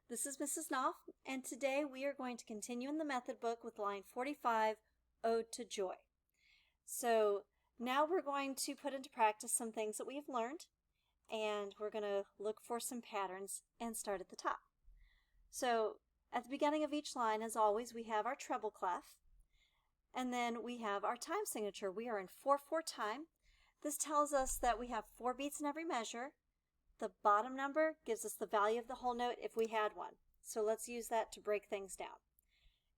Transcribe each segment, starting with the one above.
This is Mrs. Knopf, and today we are going to continue in the method book with line 45, Ode to Joy. So now we're going to put into practice some things that we've learned, and we're going to look for some patterns and start at the top. So at the beginning of each line, as always, we have our treble clef, and then we have our time signature. We are in 4/4 time. This tells us that we have 4 beats in every measure. The bottom number gives us the value of the whole note if we had one. So let's use that to break things down.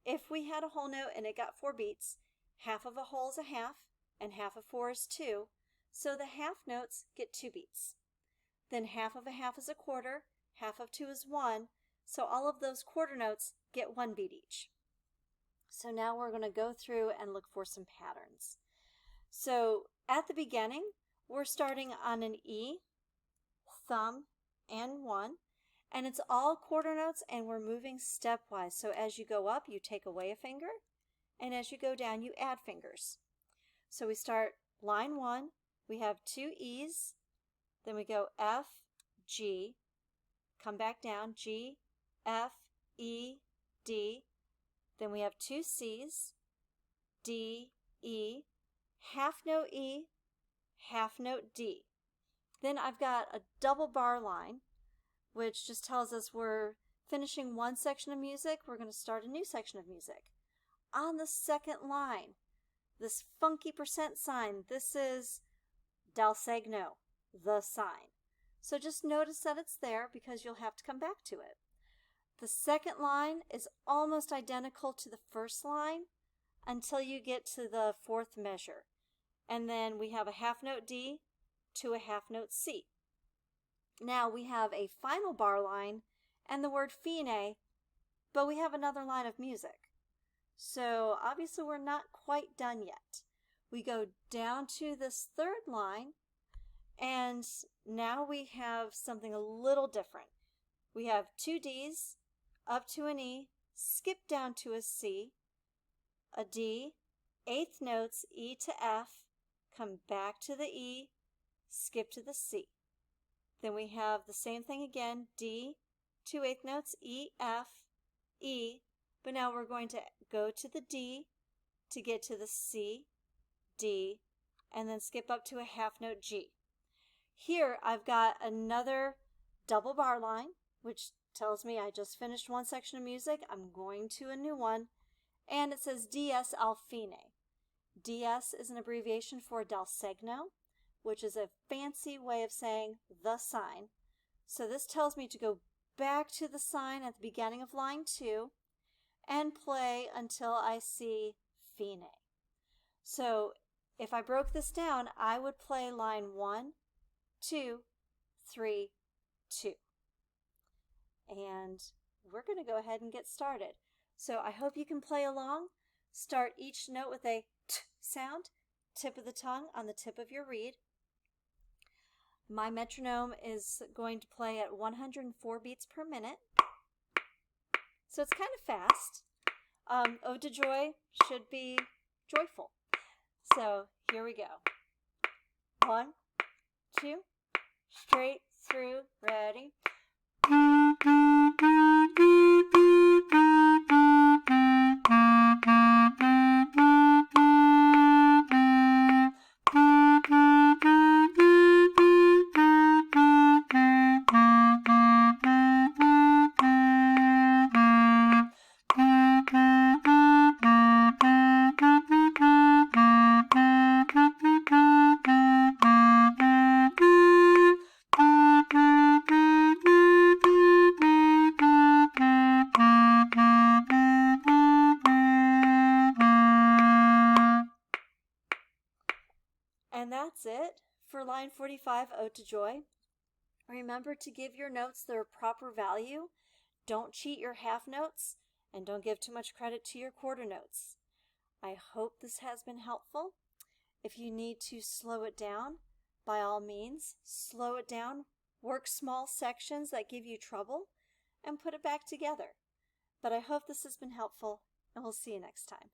If we had a whole note and it got 4 beats, half of a whole is a half, and half of 4 is 2. So the half notes get 2 beats. Then half of a half is a quarter, half of 2 is 1. So all of those quarter notes get 1 beat each. So now we're going to go through and look for some patterns. So at the beginning, we're starting on an E, thumb, and 1, and it's all quarter notes, and we're moving stepwise. So as you go up, you take away a finger, and as you go down, you add fingers. So we start line 1, we have 2 E's, then we go F, G, come back down, G, F, E, D, then we have 2 C's, D, E, half note E, half note D. Then I've got a double bar line, which just tells us we're finishing one section of music, we're going to start a new section of music. On the second line, this funky percent sign, this is dal segno, the sign. So just notice that it's there because you'll have to come back to it. The second line is almost identical to the first line until you get to the 4th measure. And then we have a half note D to a half note C. Now we have a final bar line and the word fine, but we have another line of music. So obviously we're not quite done yet. We go down to this 3rd line, and now we have something a little different. We have 2 D's, up to an E, skip down to a C, a D, 8th notes, E to F, come back to the E, skip to the C. Then we have the same thing again, D, 2 8th notes, E, F, E, but now we're going to go to the D to get to the C, D, and then skip up to a half note G. Here I've got another double bar line, which tells me I just finished one section of music, I'm going to a new one, and it says DS al fine. DS is an abbreviation for dal segno, which is a fancy way of saying the sign. So this tells me to go back to the sign at the beginning of line 2 and play until I see fine. So if I broke this down, I would play line 1, 2, 3, 2. And we're going to go ahead and get started. So I hope you can play along. Start each note with a t sound, tip of the tongue on the tip of your reed. My metronome is going to play at 104 beats per minute. So it's kind of fast. Ode to Joy should be joyful. So here we go. 1, 2, straight through, ready. And that's it for line 45, Ode to Joy. Remember to give your notes their proper value. Don't cheat your half notes, and don't give too much credit to your quarter notes. I hope this has been helpful. If you need to slow it down, by all means, slow it down, work small sections that give you trouble, and put it back together. But I hope this has been helpful, and we'll see you next time.